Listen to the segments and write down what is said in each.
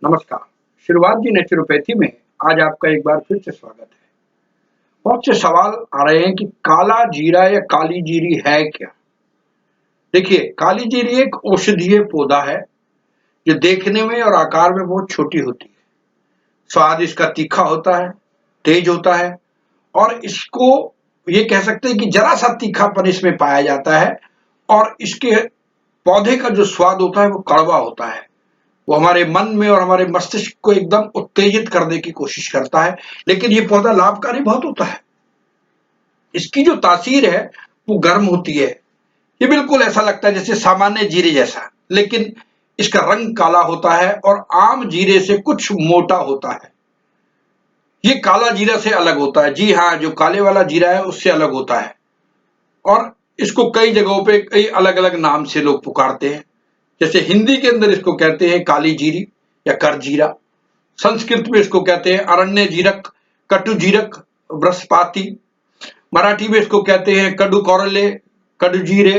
नमस्कार। शुरुआत जी नेचुरोपैथी में आज आपका एक बार फिर से स्वागत है। बहुत से सवाल आ रहे हैं कि काला जीरा या काली जीरी है क्या? देखिए, काली जीरी एक औषधीय पौधा है जो देखने में और आकार में बहुत छोटी होती है। स्वाद इसका तीखा होता है, तेज होता है और इसको ये कह सकते हैं कि जरा सा तीखापन इसमें पाया जाता है और इसके पौधे का जो स्वाद होता है वो कड़वा होता है। वो हमारे मन में और हमारे मस्तिष्क को एकदम उत्तेजित करने की कोशिश करता है, लेकिन ये पौधा लाभकारी बहुत होता है। इसकी जो तासीर है वो गर्म होती है। ये बिल्कुल ऐसा लगता है जैसे सामान्य जीरे जैसा, लेकिन इसका रंग काला होता है और आम जीरे से कुछ मोटा होता है। ये काला जीरा से अलग होता है। जी हाँ, जो काले वाला जीरा है उससे अलग होता है और इसको कई जगहों पे कई अलग-अलग नाम से लोग पुकारते हैं। जैसे हिंदी के अंदर इसको कहते हैं काली जीरी या कर जीरा, संस्कृत में इसको कहते हैं अरण्य जीरक, कटु जीरक, बृहस्पति, मराठी में इसको कहते हैं कड़ू कौरले, कड़ू जीरे,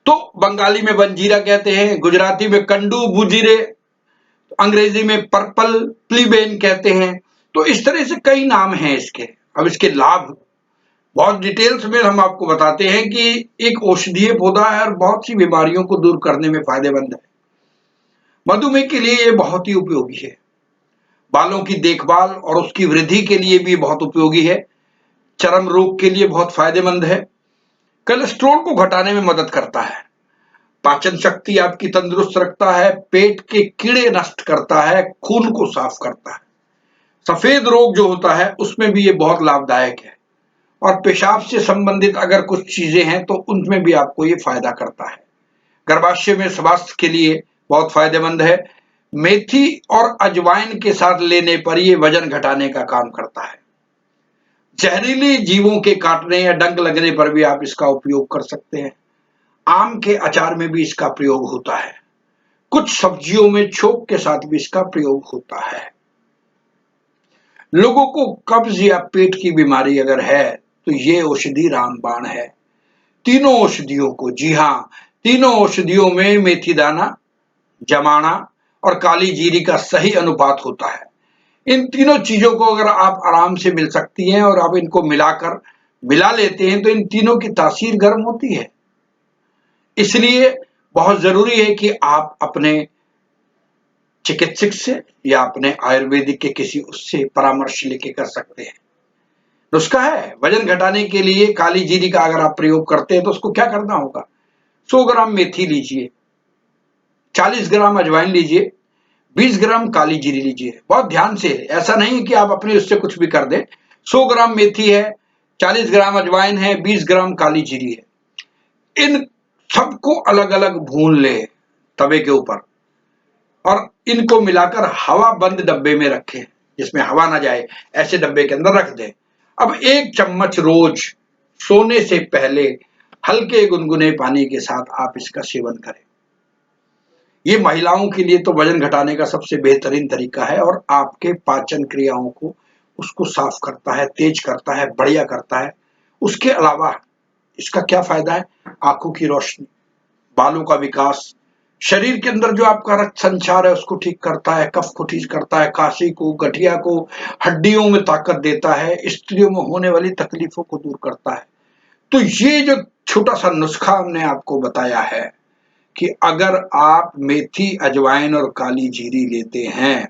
तो बंगाली में बंजीरा कहते हैं, गुजराती में कंडू बुजीरे, अंग्रेजी में पर्पल प्लीबेन कहते हैं। तो इस तरह से कई नाम हैं इसके। अब इसके लाभ बहुत डिटेल्स में हम आपको बताते हैं कि एक औषधीय पौधा है और बहुत सी बीमारियों को दूर करने में फायदेमंद है। मधुमेह के लिए ये बहुत ही उपयोगी है। बालों की देखभाल और उसकी वृद्धि के लिए भी बहुत उपयोगी है। चर्म रोग के लिए बहुत फायदेमंद है। कोलेस्ट्रॉल को घटाने में मदद करता है। पाचन शक्ति आपकी तंदुरुस्त रखता है। पेट के कीड़े नष्ट करता है। खून को साफ करता है। सफेद रोग जो होता है उसमें भी ये बहुत लाभदायक है और पेशाब से संबंधित अगर कुछ चीजें हैं तो उनमें भी आपको ये फायदा करता है। गर्भाशय में स्वास्थ्य के लिए बहुत फायदेमंद है। मेथी और अजवाइन के साथ लेने पर ये वजन घटाने का काम करता है। जहरीले जीवों के काटने या डंक लगने पर भी आप इसका उपयोग कर सकते हैं। आम के अचार में भी इसका प्रयोग होता है। कुछ सब्जियों में छोंक के साथ भी इसका प्रयोग होता है। लोगों को कब्ज या पेट की बीमारी अगर है तो ये औषधि रामबाण है। तीनों औषधियों को, जी हाँ, तीनों औषधियों में मेथी दाना, जमाना और काली जीरी का सही अनुपात होता है। इन तीनों चीजों को अगर आप आराम से मिल सकती हैं और आप इनको मिला लेते हैं तो इन तीनों की तासीर गर्म होती है। इसलिए बहुत जरूरी है कि आप अपने चिकित्सक से या अपने आयुर्वेदिक के किसी उससे परामर्श लेके कर सकते हैं। नुस्खा है वजन घटाने के लिए काली जीरी का अगर आप प्रयोग करते हैं तो उसको क्या करना होगा? 100 ग्राम मेथी लीजिए, 40 ग्राम अजवाइन लीजिए, 20 ग्राम काली जीरी लीजिए। बहुत ध्यान से, ऐसा नहीं कि आप अपने उससे कुछ भी कर दें। 100 ग्राम मेथी है, 40 ग्राम अजवाइन है, 20 ग्राम काली जीरी है। इन सबको अलग अलग भून ले तवे के ऊपर और इनको मिलाकर हवा बंद डब्बे में रखें जिसमें हवा ना जाए, ऐसे डब्बे के अंदर रख दें। अब 1 चम्मच रोज सोने से पहले हल्के गुनगुने पानी के साथ आप इसका सेवन करें। ये महिलाओं के लिए तो वजन घटाने का सबसे बेहतरीन तरीका है और आपके पाचन क्रियाओं को उसको साफ करता है, तेज करता है, बढ़िया करता है। उसके अलावा इसका क्या फायदा है? आंखों की रोशनी, बालों का विकास, शरीर के अंदर जो आपका रक्त संचार है उसको ठीक करता है, कफ को ठीक करता है, काशी को, गठिया को, हड्डियों में ताकत देता है, स्त्रियों में होने वाली तकलीफों को दूर करता है। तो ये जो छोटा सा नुस्खा हमने आपको बताया है कि अगर आप मेथी, अजवाइन और काली जीरी लेते हैं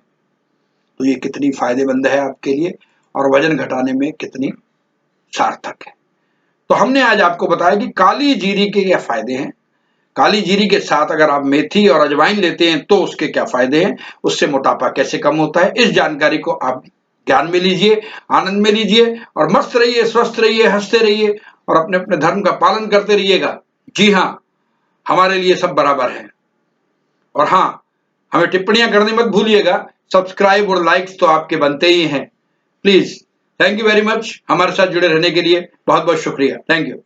तो ये कितनी फायदेमंद है आपके लिए और वजन घटाने में कितनी सार्थक है। तो हमने आज आपको बताया कि काली जीरी के क्या फायदे हैं, काली जीरी के साथ अगर आप मेथी और अजवाइन लेते हैं तो उसके क्या फायदे हैं, उससे मोटापा कैसे कम होता है। इस जानकारी को आप ज्ञान में लीजिए, आनंद में लीजिए और मस्त रहिए, स्वस्थ रहिए, हंसते रहिए और अपने अपने धर्म का पालन करते रहिएगा। जी हाँ, हमारे लिए सब बराबर है। और हाँ, हमें टिप्पणियां करनी मत भूलिएगा। सब्सक्राइब और लाइक्स तो आपके बनते ही हैं। Please, thank you very much. हमारे साथ जुड़े रहने के लिए बहुत बहुत शुक्रिया। Thank you.